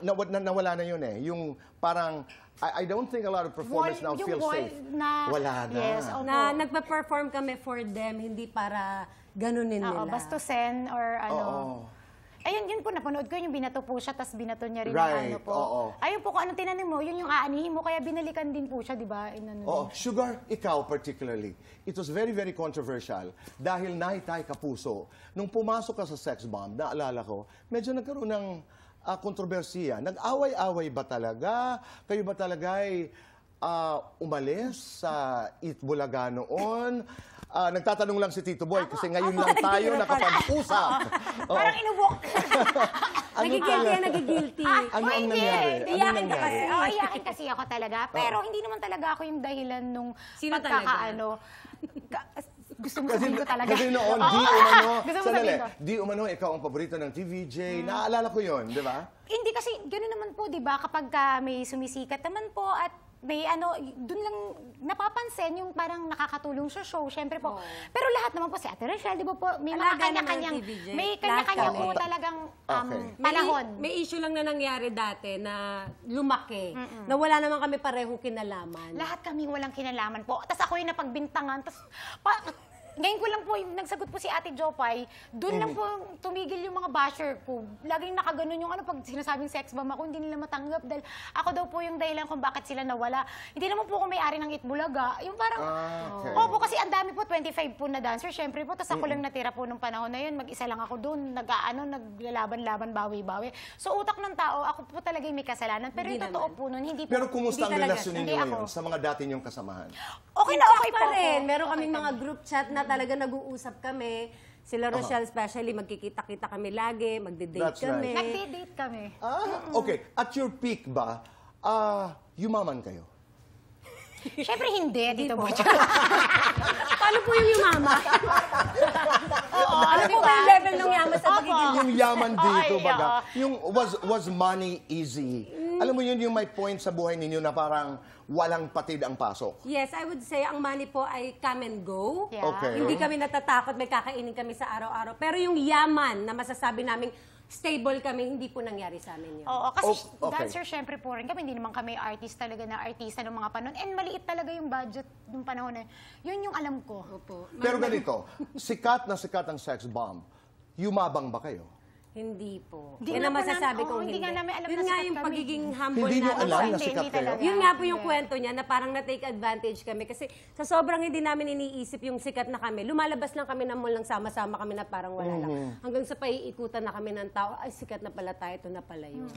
nawala na yun eh. Yung parang, I don't think a lot of performers now feel safe. Wala na. Yes, na nagpa-perform kami for them, hindi para ganunin nila. Bastusin or ano. Ayun, yun po, napanood ko yung binato po siya, tapos binato niya rin yung ano po. Ayun po, kung anong tinanong mo, yun yung aanihin mo, kaya binalikan din po siya, di ba? Sugar, ikaw particularly, it was very, very controversial dahil nahitay ka puso. Nung pumasok ka sa sex bomb, naalala ko, medyo nagkaroon ng kontrobersiya. Nag-away-away ba talaga? Kayo ba talaga ay umalis sa Eat Bulaga noon? Nagtatanong lang si Tito Boy kasi ngayon lang tayo nakapag-usap. Parang inubok. Nagigilty. Ano ang nangyari? Iyakin ka kasi. Iyakin kasi ako talaga. Pero hindi naman talaga ako yung dahilan nung pagkakaano. Gusto mo sabihin ko talaga. Kasi noon, di umano, ikaw ang paborito ng TVJ. Naaalala ko yun, di ba? Hindi kasi, gano'n naman po, di ba? Kapag may sumisikat naman po at may dun lang napapansin yung parang nakakatulong sa show, syempre po. Pero lahat naman po, si Ate Rochelle, di ba po, may mga kanya-kanya po talagang panahon. May issue lang na nangyari dati na lumaki, na wala naman kami parehong kinalaman. Lahat kami walang kinalaman po. Tapos ako yung napagbintangan, tapos ngayon ko lang po, nagsagot po si Ate Jopay, doon lang po tumigil yung mga basher ko. Laging nakaganon yung pag sinasabing sex bomb ako, hindi nila matanggap dahil ako daw po yung dahilan kung bakit sila nawala. Hindi naman po ako may-ari ng Itbulaga. Yung parang, opo, kasi ang dami po, 25 po na dancer, syempre po, tapos ako lang natira po nung panahon na yun, mag-isa lang ako doon, naglalaban-laban, bawi-bawi. So utak ng tao, ako po talaga yung may kasalanan. Pero yung totoo po nun, hindi po. Pero kumusta ang relasyon ninyo ngayon sa mga dati niyong kasamahan? Okay na, okay pa rin. Meron kaming mga group chat na talaga nag-uusap kami. Sila Rochelle especially, magkikita-kita kami lagi, magde-date kami. Nagde-date kami. Okay. At your peak ba, yumaman kayo? Siyempre hindi, Tito Boy. Paano po yung yumama? Ano po ba yung level ng yaman sa pagiging? Yung yaman dito, baga. Yung was money easy? Alam mo yun, yung may point sa buhay ninyo na parang walang patid ang pasok. Yes, I would say ang money po ay come and go. Yeah. Okay. Hindi kami natatakot, may kakainin kami sa araw-araw. Pero yung yaman na masasabi namin, stable kami, hindi po nangyari sa amin yun. Oo, kasi dancer syempre po rin kami, hindi naman kami artist talaga na artista ng mga panahon. And maliit talaga yung budget ng panahon na yun yung alam ko. Opo. Pero ganito, sikat na sikat ang sex bomb. Yumabang ba kayo? Hindi po. Hindi Yan ang nga po masasabi namin- kong hindi hindi. nga namin alam Yun na nga sikat yung kami. pagiging humble Hindi nyo namin. alam na Hindi, sikat hindi kayo? talaga. Yun nga po yung kwento niya na parang na-take advantage kami kasi sa sobrang hindi namin iniisip yung sikat na kami, lumalabas lang kami ng mall lang sama-sama kami na parang wala lang. Hanggang sa paiikutan na kami ng tao, ay sikat na pala tayo, ito na pala yun.